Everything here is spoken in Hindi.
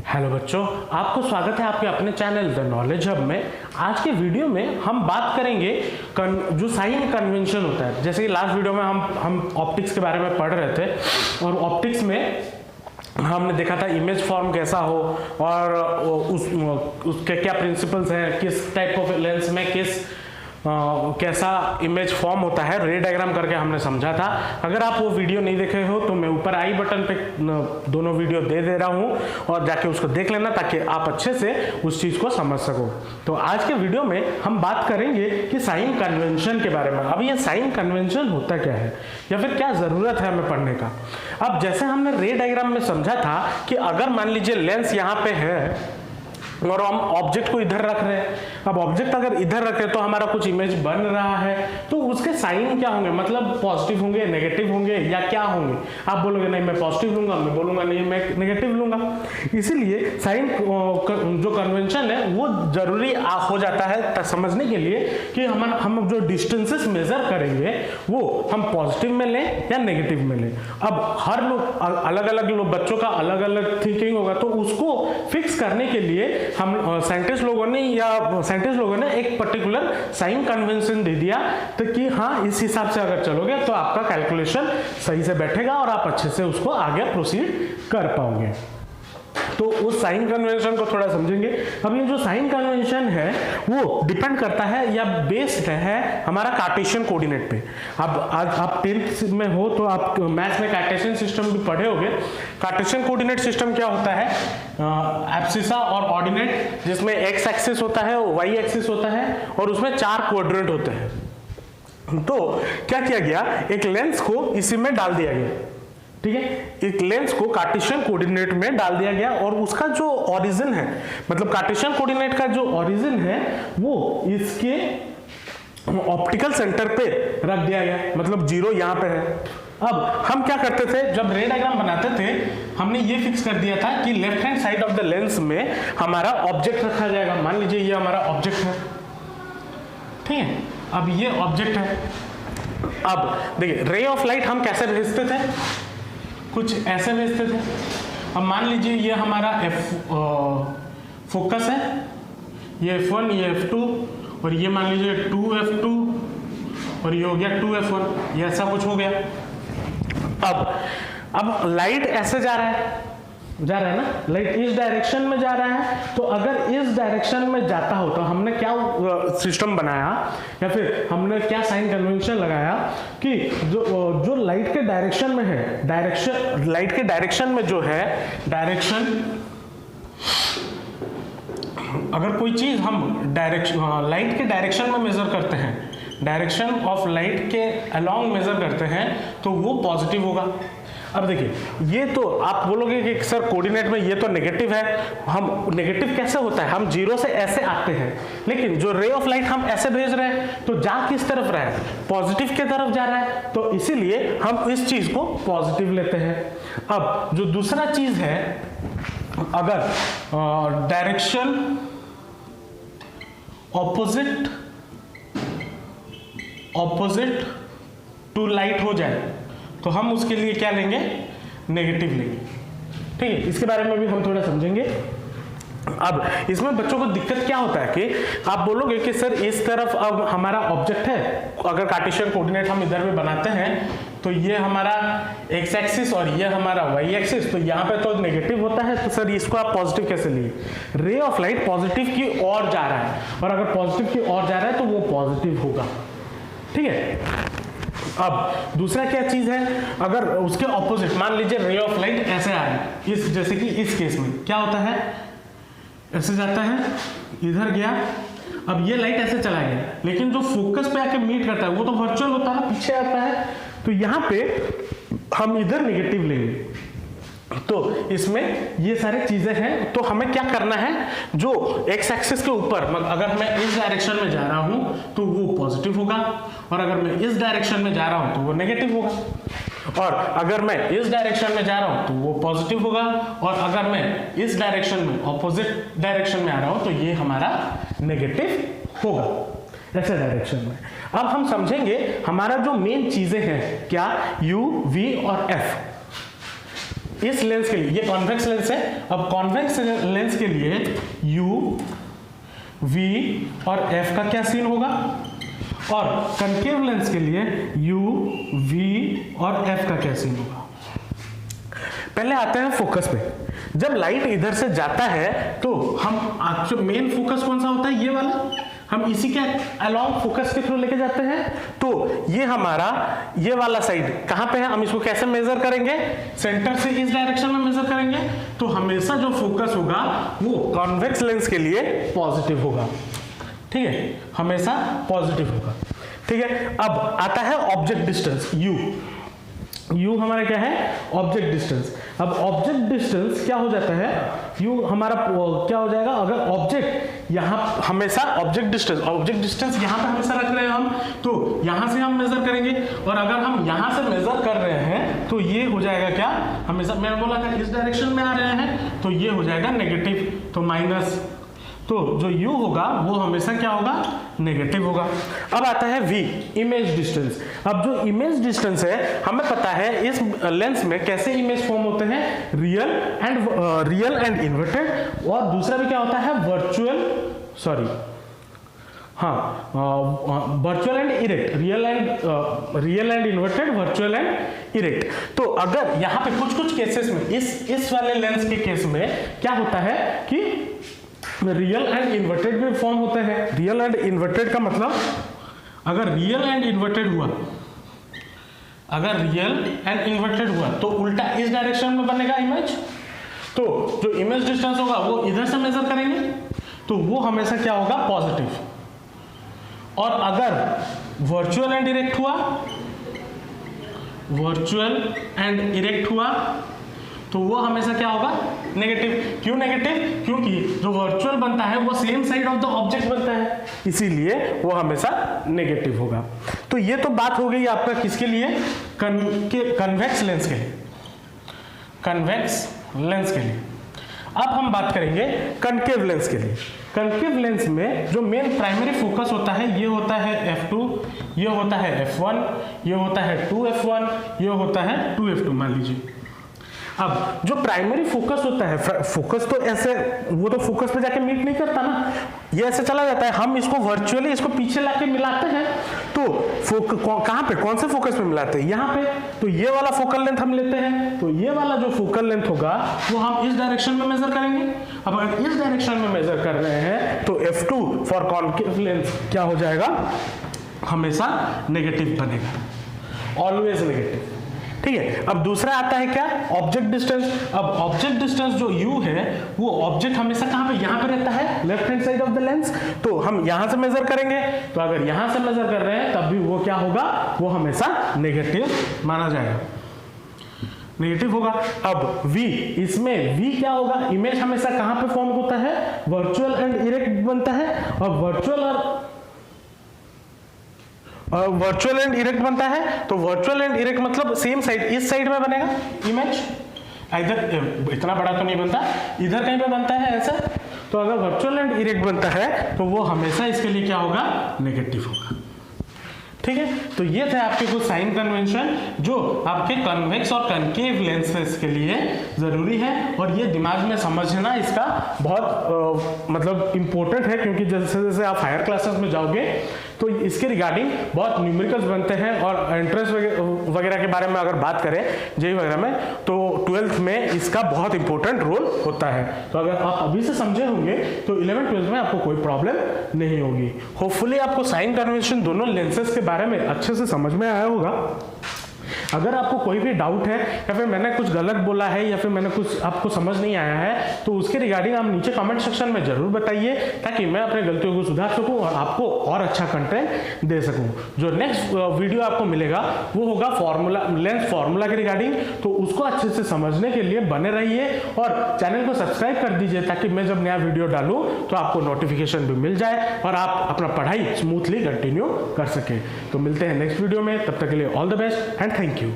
हेलो बच्चों, आपको स्वागत है आपके अपने चैनल द नॉलेज हब में। आज के वीडियो में हम बात करेंगे जो साइन कन्वेंशन होता है। जैसे कि लास्ट वीडियो में हम ऑप्टिक्स के बारे में पढ़ रहे थे और ऑप्टिक्स में हमने देखा था इमेज फॉर्म कैसा हो और उसके क्या प्रिंसिपल्स हैं, किस टाइप ऑफ लेंस में कैसा इमेज फॉर्म होता है, रे डायग्राम करके हमने समझा था। अगर आप वो वीडियो नहीं देखे हो तो मैं ऊपर आई बटन पे दोनों वीडियो दे रहा हूँ और जाके उसको देख लेना ताकि आप अच्छे से उस चीज़ को समझ सको। तो आज के वीडियो में हम बात करेंगे कि साइन कन्वेंशन के बारे में। अब ये साइन कन्वेंशन होता क्या है या फिर क्या ज़रूरत है हमें पढ़ने का। अब जैसे हमने रे डायग्राम में समझा था कि अगर मान लीजिए लेंस यहाँ पे है और हम ऑब्जेक्ट को इधर रख रहे हैं। अब ऑब्जेक्ट अगर इधर रखे तो हमारा कुछ इमेज बन रहा है, तो उसके साइन क्या होंगे, मतलब पॉजिटिव होंगे, नेगेटिव होंगे या क्या होंगे। आप बोलोगे नहीं मैं पॉजिटिव लूंगा, मैं बोलूंगा नहीं मैं नेगेटिव लूंगा। इसीलिए साइन जो कन्वेंशन है वो जरूरी हो जाता है समझने के लिए कि हम जो डिस्टेंसेस मेजर करेंगे वो हम पॉजिटिव में लें या नेगेटिव में लें। अब हर लोग अलग अलग बच्चों का अलग अलग थिंकिंग होगा, तो उसको फिक्स करने के लिए हम साइंटिस्ट लोगों ने एक पर्टिकुलर साइन कन्वेंशन दे दिया, तो कि हाँ इस हिसाब से अगर चलोगे तो आपका कैलकुलेशन सही से बैठेगा और आप अच्छे से उसको आगे प्रोसीड कर पाओगे। तो उस साइन कन्वेंशन को थोड़ा समझेंगे। अब ये जो साइन कन्वेंशन है वो डिपेंड करता है या बेस्ड है हमारा कार्टेशियन कोऑर्डिनेट पे। अब आज आप 10th में हो तो आप मैथ्स में कार्टेशियन सिस्टम भी पढ़े होंगे। कार्टेशियन कोऑर्डिनेट सिस्टम क्या होता है, एब्सिसा और ऑर्डिनेट, जिसमें एक्स एक्सिस होता है, वाई एक्सिस होता है और उसमें 4 क्वाड्रेंट होते हैं। तो क्या किया गया, एक लेंस को इसी में डाल दिया गया, ठीक है, एक लेंस को कार्टेशियन कोऑर्डिनेट में डाल दिया गया और उसका जो ओरिजिन है, मतलब कार्टेशियन कोऑर्डिनेट का जो ओरिजिन है वो इसके ऑप्टिकल सेंटर पे रख दिया गया, मतलब 0 यहाँ पे है। अब हम क्या करते थे, जब रे डायग्राम बनाते थे हमने ये फिक्स कर दिया था कि left hand side of the lens में हमारा ऑब्जेक्ट रखा जाएगा। मान लीजिए ये हमारा ऑब्जेक्ट है, ठीक है। अब ये ऑब्जेक्ट है। अब देखिए रे ऑफ लाइट हम कैसे भेजते थे, कुछ ऐसे भेजते थे। अब मान लीजिए ये हमारा फोकस है, ये F1, ये F2 और ये मान लीजिए 2F2 और ये हो गया 2F1, ये ऐसा कुछ हो गया। अब लाइट ऐसे जा रहा है ना, लाइट इस डायरेक्शन में जा रहा है। तो अगर इस डायरेक्शन में जाता हो तो हमने क्या सिस्टम बनाया या फिर हमने क्या साइन कन्वेंशन लगाया कि जो लाइट के डायरेक्शन में है, लाइट के डायरेक्शन में जो है डायरेक्शन, अगर कोई चीज हम लाइट के डायरेक्शन में मेजर करते हैं, डायरेक्शन ऑफ लाइट के अलोंग मेजर करते हैं तो वो पॉजिटिव होगा। अब देखिए ये तो आप बोलोगे कि सर कोऑर्डिनेट में ये तो नेगेटिव है, हम नेगेटिव कैसे होता है, हम 0 से ऐसे आते हैं, लेकिन जो रे ऑफ लाइट हम ऐसे भेज रहे हैं तो जा किस तरफ रहा है, पॉजिटिव की तरफ जा रहा है, तो इसीलिए हम इस चीज को पॉजिटिव लेते हैं। अब जो दूसरा चीज है, अगर डायरेक्शन ऑपोजिट टू लाइट हो जाए तो हम उसके लिए क्या लेंगे, नेगेटिव लेंगे, ठीक है। इसके बारे में भी हम थोड़ा समझेंगे। अब इसमें बच्चों को दिक्कत क्या होता है कि आप बोलोगे कि सर इस तरफ अब हमारा ऑब्जेक्ट है, अगर कार्टेशियन कोऑर्डिनेट हम इधर भी बनाते हैं तो ये हमारा एक्स एक्सिस और ये हमारा वाई एक्सिस, तो यहाँ पे तो नेगेटिव होता है, तो सर इसको आप पॉजिटिव कैसे लिए। रे ऑफ लाइट पॉजिटिव की ओर जा रहा है और अगर पॉजिटिव की ओर जा रहा है तो वो पॉजिटिव होगा, ठीक है। अब दूसरा क्या चीज है, अगर उसके ऑपोजिट मान लीजिए रे ऑफ लाइट ऐसे आ रही है, इस जैसे कि इस केस में क्या होता है, ऐसे जाता है, इधर गया, अब ये लाइट ऐसे चला गया, लेकिन जो फोकस पे आके मीट करता है वो तो वर्चुअल होता है, पीछे आता है, तो यहाँ पे हम इधर नेगेटिव लेंगे। तो इसमें ये सारी चीजें हैं, तो हमें क्या करना है, जो एक्स एक्सिस के ऊपर अगर मैं इस डायरेक्शन में जा रहा हूं तो वो पॉजिटिव होगा और अगर मैं इस डायरेक्शन में जा रहा हूं तो वो नेगेटिव होगा, और अगर मैं इस डायरेक्शन में जा रहा हूं तो वो पॉजिटिव होगा, और अगर मैं इस डायरेक्शन में ऑपोजिट डायरेक्शन में आ रहा हूं तो ये हमारा नेगेटिव होगा, ऐसे डायरेक्शन में। अब हम समझेंगे हमारा जो मेन चीजें हैं क्या, U, V और F। इस लेंस के लिए, ये कॉन्वेक्स लेंस है, अब कॉन्वेक्स लेंस के लिए u, v और f का क्या सीन होगा, और कनकेव लेंस के लिए u, v और f का क्या सीन होगा। पहले आते हैं फोकस पे। जब लाइट इधर से जाता है तो हम जो मेन फोकस कौन सा होता है, ये वाला, हम इसी के अलोंग फोकस के थ्रू लेके जाते हैं। तो ये हमारा ये वाला साइड कहाँ पे है, हम इसको कैसे मेजर करेंगे, सेंटर से इस डायरेक्शन में मेजर करेंगे। तो हमेशा जो फोकस होगा वो कॉन्वेक्स लेंस के लिए पॉजिटिव होगा, ठीक है, हमेशा पॉजिटिव होगा, ठीक है। अब आता है ऑब्जेक्ट डिस्टेंस u हमारा क्या है, ऑब्जेक्ट डिस्टेंस। अब ऑब्जेक्ट डिस्टेंस क्या हो जाता है, u हमारा क्या हो जाएगा, अगर ऑब्जेक्ट यहाँ हमेशा ऑब्जेक्ट डिस्टेंस यहाँ पे हमेशा रख रहे हैं हम, तो यहाँ से हम मेजर करेंगे, और अगर हम यहाँ से मेजर कर रहे हैं तो ये हो जाएगा क्या, हमेशा मैंने बोला था इस डायरेक्शन में आ रहे हैं तो ये हो जाएगा नेगेटिव, तो माइनस, तो जो u होगा वो हमेशा क्या होगा, नेगेटिव होगा। अब आता है v, इमेज डिस्टेंस। अब जो इमेज डिस्टेंस है, हमें पता है इस लेंस में कैसे इमेज फॉर्म होते हैं, रियल एंड इन्वर्टेड, और दूसरा भी क्या होता है, virtual and erect, real and inverted, virtual and erect. तो अगर यहाँ पे कुछ केसेस में इस वाले लेंस के केस में क्या होता है कि रियल एंड इन्वर्टेड भी फॉर्म होते हैं। रियल एंड इन्वर्टेड का मतलब, अगर रियल एंड इन्वर्टेड हुआ तो उल्टा इस डायरेक्शन में बनेगा इमेज, तो जो इमेज डिस्टेंस होगा वो इधर से मेजर करेंगे तो वो हमेशा क्या होगा, पॉजिटिव। और अगर वर्चुअल एंड इरेक्ट हुआ तो वो हमेशा क्या होगा, नेगेटिव। क्यों नेगेटिव, क्योंकि जो वर्चुअल बनता है वो same side of the object बनता है, इसीलिए वो हमेशा नेगेटिव होगा। तो ये तो बात हो गई आपका किसके लिए, कन्वेक्स लेंस के लिए। अब हम बात करेंगे कनकेव लेंस के लिए। कनकेव लेंस में जो मेन प्राइमरी फोकस होता है, ये होता है f2, ये होता है f1, ये होता है 2f1, ये होता है 2f2 मान लीजिए। अब जो प्राइमरी फोकस होता है, फोकस तो ऐसे, वो तो फोकस पे जाके मीट नहीं करता ना, ये ऐसे चला जाता है, हम इसको वर्चुअली इसको पीछे लाके मिलाते हैं। तो कहाँ पे, कौन से फोकस पे मिलाते हैं, यहाँ पे। तो ये वाला फोकल लेंथ हम लेते हैं, तो ये वाला जो फोकल लेंथ होगा वो हम इस डायरेक्शन में मेजर करेंगे। अब अगर इस डायरेक्शन में मेजर कर रहे हैं तो f2 फॉर कॉन्केव लेंस क्या हो जाएगा, हमेशा नेगेटिव बनेगा, ऑलवेज नेगेटिव, ठीक है। अब दूसरा आता है क्या, ऑब्जेक्ट डिस्टेंस। अब ऑब्जेक्ट डिस्टेंस जो u है वो ऑब्जेक्ट हमेशा कहाँ पे, यहाँ पे रहता है, left hand side of the lens. तो हम यहाँ से मेजर करेंगे, तो अगर यहाँ से मेजर कर रहे हैं तब भी वो क्या होगा, वो हमेशा नेगेटिव माना जाएगा, नेगेटिव होगा। अब v, इसमें v क्या होगा, इमेज हमेशा कहाँ पे फॉर्म होता है, वर्चुअल एंड इरेक्ट बनता है, और वर्चुअल एंड इरेक्ट बनता है। तो वर्चुअल एंड इरेक्ट मतलब सेम साइड, इस साइड में बनेगा इमेज, इधर इतना बड़ा तो नहीं बनता, इधर कहीं पे बनता है ऐसा। तो अगर वर्चुअल एंड इरेक्ट बनता है तो वो हमेशा इसके लिए क्या होगा, नेगेटिव होगा, ठीक है। तो ये थे आपके कुछ साइन कन्वेंशन जो आपके कन्वेक्स और कनकेव लेंसेस के लिए जरूरी है, और ये दिमाग में समझना इसका बहुत मतलब इंपॉर्टेंट है, क्योंकि जैसे जैसे आप हायर क्लासेस में जाओगे तो इसके रिगार्डिंग बहुत न्यूमेरिकल्स बनते हैं, और एंट्रेंस वगैरह के बारे में अगर बात करें जेईई वगैरह में, तो 12th में इसका बहुत इंपॉर्टेंट रोल होता है। तो अगर आप अभी से समझे होंगे तो 11th-12th में आपको कोई प्रॉब्लम नहीं होगी। होपफुली आपको साइन कन्वेंशन दोनों लेंसेज के बारे में अच्छे से समझ में आया होगा। अगर आपको कोई भी डाउट है, या फिर मैंने कुछ गलत बोला है, या फिर मैंने कुछ आपको समझ नहीं आया है, तो उसके रिगार्डिंग आप नीचे कमेंट सेक्शन में जरूर बताइए, ताकि मैं अपने गलतियों को सुधार सकूं और आपको और अच्छा कंटेंट दे सकूं। जो नेक्स्ट वीडियो आपको मिलेगा वो होगा लेंस फार्मूला के रिगार्डिंग, तो उसको अच्छे से समझने के लिए बने रहिए और चैनल को सब्सक्राइब कर दीजिए, ताकि मैं जब नया वीडियो डालूं तो आपको नोटिफिकेशन भी मिल जाए और आप अपना पढ़ाई स्मूथली कंटिन्यू कर सके। तो मिलते हैं नेक्स्ट वीडियो में, तब तक के लिए all the best and thank you.